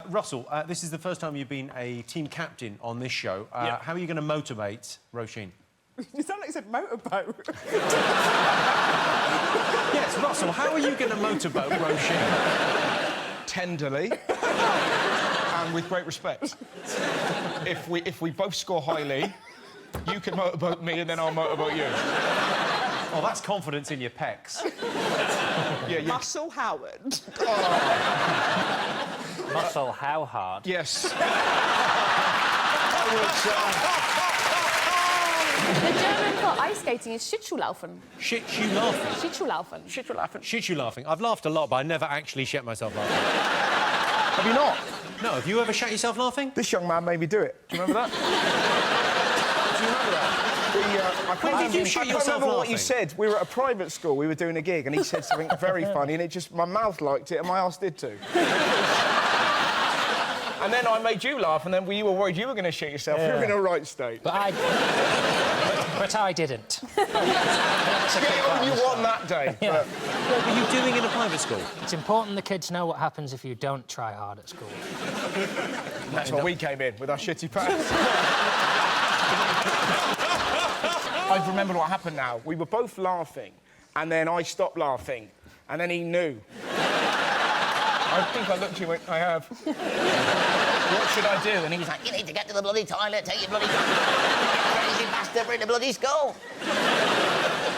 Russell, this is the first time you've been a team captain on this show. Yeah. How are you going to motivate Roisin? You sound like you said motorboat. Yes, Russell, how are you going to motorboat Roisin? Tenderly and with great respect. If we both score highly, you can motorboat me and then I'll motorboat you. Oh, that's confidence in your pecs. Yeah. Russell Howard. Russell, how hard? Yes. The German for ice skating is Schlittschuhlaufen. Schlittschuhlaufen? Schlittschuhlaufen. Schlittschuhlaufen. Schlittschuhlaufen. I've laughed a lot, but I never actually shat myself laughing. Have you not? No, have you ever shat yourself laughing? This young man made me do it. Do you remember that? Do you remember that? When did you shit I can't yourself remember what laughing? you said. We were at a private school, we were doing a gig, and he said something very funny, and it just... my mouth liked it, and my arse did too. And then I made you laugh, and then you were worried you were going to shit yourself. Yeah. You were in a right state. But I didn't. You won that day. Yeah. But... What were you doing in a private school? It's important the kids know what happens if you don't try hard at school. That's where we came in, with our shitty pants. I remember what happened now. We were both laughing, and then I stopped laughing, and then he knew. I think I looked at you and went, I have. What should I do? And he was like, You need to get to the bloody toilet, take your bloody... crazy bastard, bring the bloody skull.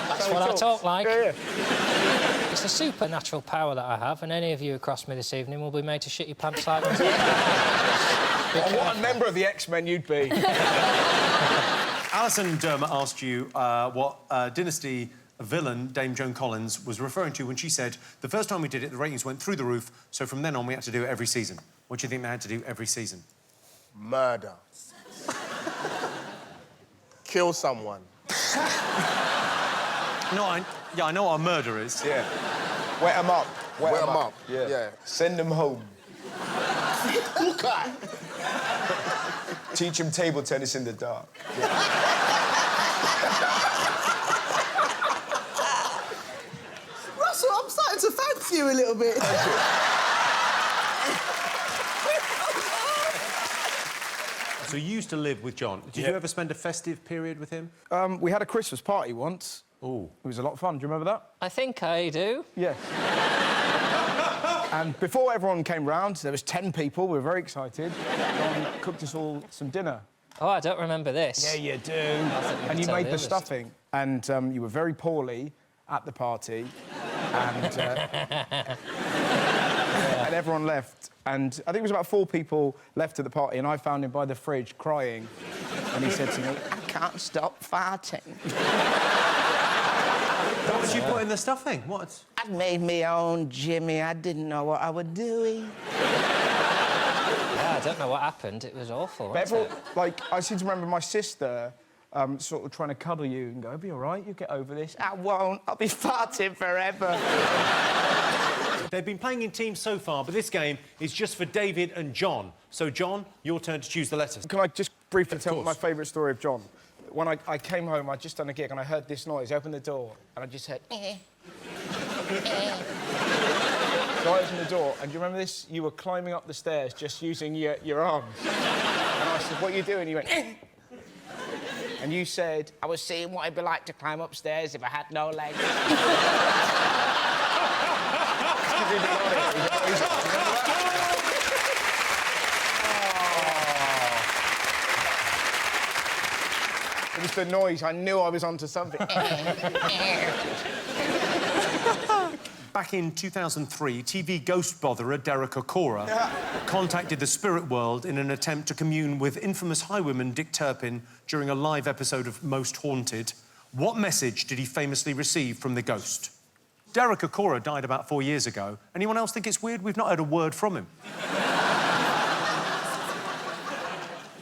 That's what I talk like. Yeah. It's a supernatural power that I have, and any of you who cross me this evening will be made to shit your pants like this. Oh, what a member of the X-Men you'd be. Alison Dermot asked you what Dynasty villain Dame Joan Collins was referring to when she said, the first time we did it, the ratings went through the roof, so from then on we had to do it every season. What do you think they had to do every season? Murder. Kill someone. No, I know what a murder is. Yeah. Wet them up. Wet 'em up. Yeah. Send them home. Look at it. Teach them table tennis in the dark. Russell, I'm starting to fancy you a little bit. So you used to live with John. Did you ever spend a festive period with him? We had a Christmas party once. Oh. It was a lot of fun. Do you remember that? I think I do. Yeah. And before everyone came round, there was 10 people. We were very excited. John cooked us all some dinner. Oh, I don't remember this. Yeah, you do. And you made the stuffing. And you were very poorly at the party. And, and everyone left. And I think it was about 4 people left at the party, and I found him by the fridge crying. And he said to me, I can't stop farting. What did you put in the stuffing? What? I'd made me own Jimmy. I didn't know what I was doing. Yeah, I don't know what happened. It was awful, wasn't it? Like, I seem to remember my sister sort of trying to cuddle you and go, it'll be all right, you'll get over this. I won't. I'll be farting forever. They've been playing in teams so far, but this game is just for David and John. So, John, your turn to choose the letters. Can I just briefly tell my favourite story of John? When I came home, I'd just done a gig and I heard this noise. I opened the door and I just heard... So I opened the door, and do you remember this? You were climbing up the stairs just using your arms. And I said, what are you doing? You went... And you said... I was seeing what it'd be like to climb upstairs if I had no legs. It was the noise. I knew I was onto something. Back in 2003, TV ghost botherer Derek Okora contacted the spirit world in an attempt to commune with infamous highwayman Dick Turpin during a live episode of Most Haunted. What message did he famously receive from the ghost? Derek Okora died about 4 years ago. Anyone else think it's weird? We've not heard a word from him.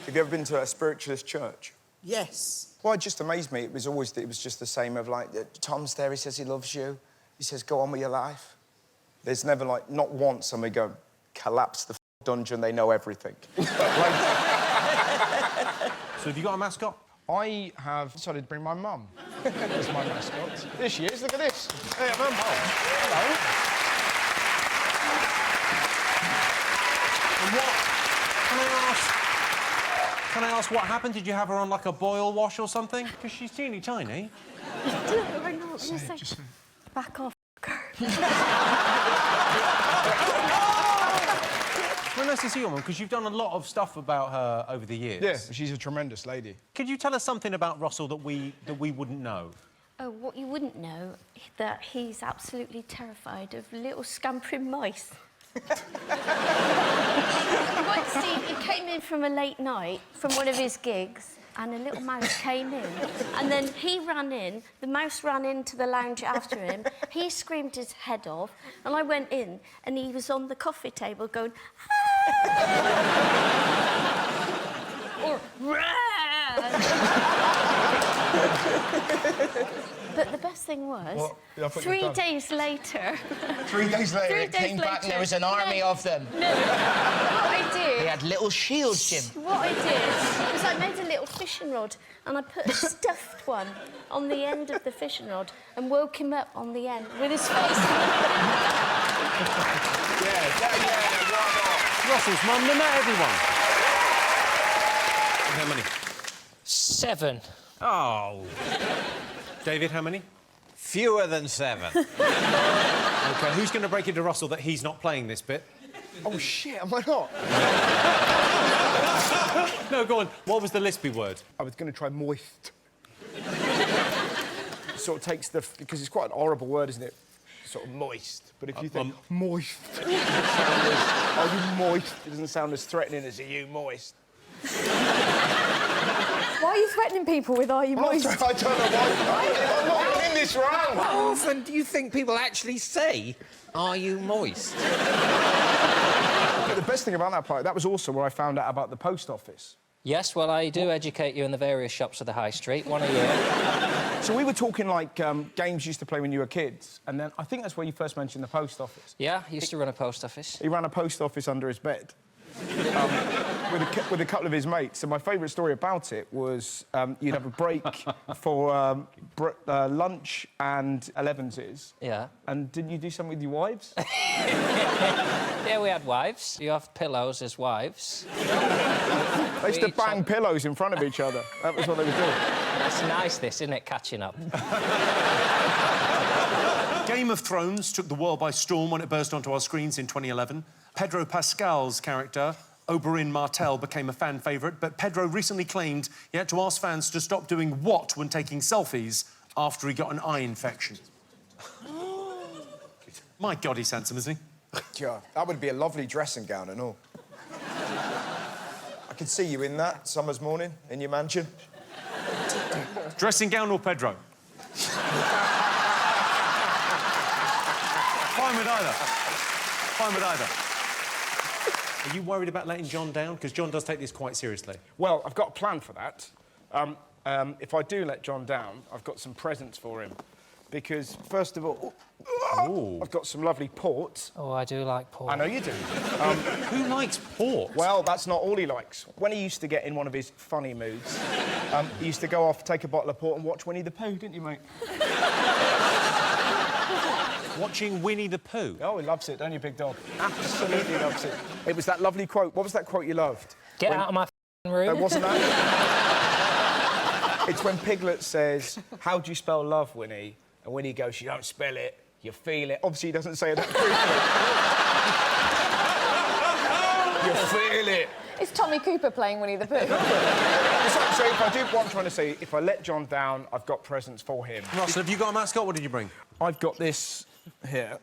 Have you ever been to a spiritualist church? Yes. Well, it just amazed me. It was just the same of, like, Tom's there, he says he loves you. He says, go on with your life. There's never, like, not once somebody go, collapse the dungeon, they know everything. So have you got a mascot? I have decided to bring my mum as my mascot. There she is, look at this. Hey, Mum. Oh, hello. Can I ask what happened? Did you have her on like a boil wash or something? Because she's teeny tiny. Back off. Well, nice to see you, Mum, because you've done a lot of stuff about her over the years. Yeah, she's a tremendous lady. Could you tell us something about Russell that we wouldn't know? Oh, what you wouldn't know, that he's absolutely terrified of little scampering mice. Once he came in from a late night from one of his gigs, and a little mouse came in, and then he ran in, the mouse ran into the lounge after him, he screamed his head off, and I went in, and he was on the coffee table going, or, but the best thing was, 3 days later... 3 days later, it came back and there was an army of them. No, what I did... They had little shields, Jim. What I did was I made a little fishing rod and I put a stuffed one on the end of the fishing rod and woke him up on the end with his face. Russell's mum, Ninette, everyone. How many? 7. Oh. David, how many? Fewer than 7. OK, who's going to break it to Russell that he's not playing this bit? Oh, shit, am I not? No, go on. What was the lispy word? I was going to try moist. Sort of takes the... Because it's quite an horrible word, isn't it? Sort of moist. But if you think moist, it doesn't sound as... Are you moist? It doesn't sound as threatening as are you moist. Why are you threatening people with "Are you moist"? I don't know why. I'm not getting this wrong. How often do you think people actually say, "Are you moist"? But the best thing about that part, that was also where I found out about the post office. Yes, well, I do educate you in the various shops of the high street, one a year. So we were talking, like, games you used to play when you were kids, and then I think that's where you first mentioned the post office. Yeah, I used to run a post office. He ran a post office under his bed. With a couple of his mates. And my favourite story about it was you'd have a break for lunch and 11s. Yeah. And didn't you do something with your wives? Yeah, we had wives. You have pillows as wives. They used to bang pillows in front of each other. That was what they were doing. It's nice, this, isn't it, catching up? Game of Thrones took the world by storm when it burst onto our screens in 2011. Pedro Pascal's character, Oberyn Martell, became a fan favourite, but Pedro recently claimed he had to ask fans to stop doing what when taking selfies after he got an eye infection. My God, he's handsome, isn't he? Yeah, that would be a lovely dressing gown and all. I could see you in that summer's morning in your mansion. Dressing gown or Pedro? Fine with either. Fine with either. Are you worried about letting Jon down? Because Jon does take this quite seriously. Well, I've got a plan for that. If I do let Jon down, I've got some presents for him. Because, first of all... I've got some lovely port. Oh, I do like port. I know you do. Who likes port? Well, that's not all he likes. When he used to get in one of his funny moods, he used to go off, take a bottle of port and watch Winnie the Pooh, didn't you, mate? Watching Winnie the Pooh? Oh, he loves it, don't you, big dog? Absolutely loves it. It was that lovely quote. What was that quote you loved? Get out of my room. It wasn't that? It's when Piglet says, "How do you spell love, Winnie?" And Winnie goes, "You don't spell it, you feel it." Obviously, he doesn't say it that quickly. You feel it. Is Tommy Cooper playing Winnie the Pooh? So if I do what I'm trying to say, if I let Jon down, I've got presents for him. Russell, have you got a mascot? What did you bring? I've got this here,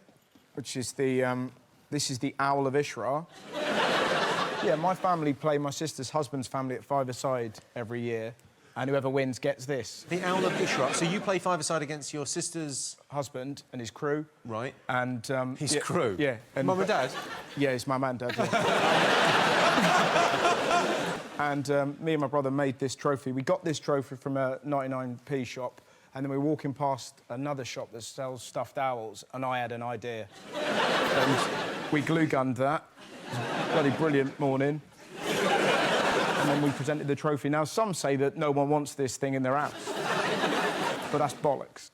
which is the, this is the Owl of Ishra. Yeah, my family play my sister's husband's family at five-a-side every year, and whoever wins gets this. The Owl of Ishra. So you play five-a-side against your sister's... husband and his crew. Right. And... his crew? Yeah. And Mum and Dad? Yeah, it's my mum and dad, yeah. And me and my brother made this trophy. We got this trophy from a 99p shop, and then we were walking past another shop that sells stuffed owls, and I had an idea. And we glue-gunned that. It was a bloody brilliant morning. And then we presented the trophy. Now, some say that no one wants this thing in their house. But that's bollocks.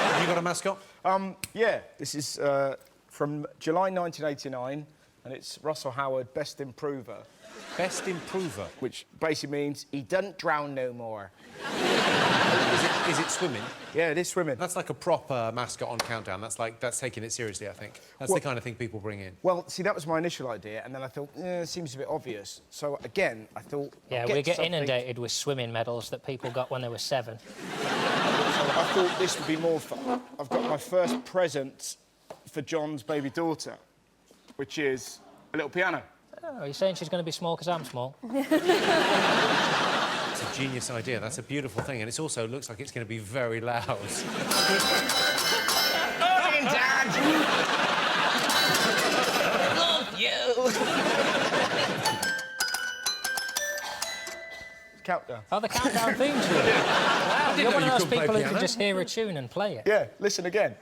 Have you got a mascot? Yeah, this is from July 1989, and it's Russell Howard, Best Improver. Best improver. Which basically means he doesn't drown no more. Is it swimming? Yeah, it is swimming. That's like a proper mascot on Countdown. That's taking it seriously, I think. That's the kind of thing people bring in. Well, see, that was my initial idea, and then I thought, it seems a bit obvious. So, again, I thought... Yeah, we get inundated with swimming medals that people got when they were 7. So I thought this would be more fun. I've got my first present for Jon's baby daughter, which is a little piano. Oh, are you saying she's going to be small because I'm small? It's a genius idea. That's a beautiful thing, and it also looks like it's going to be very loud. Oh, Dad! Love you! Countdown. Oh, the Countdown theme tune. Wow, you're one of those people who can just hear a tune and play it. Yeah, listen again.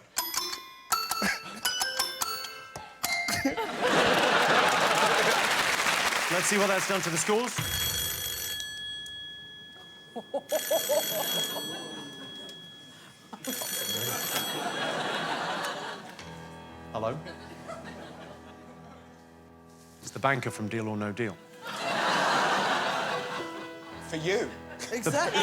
Let's see what that's done to the scores. Hello? It's the banker from Deal or No Deal. For you. Exactly.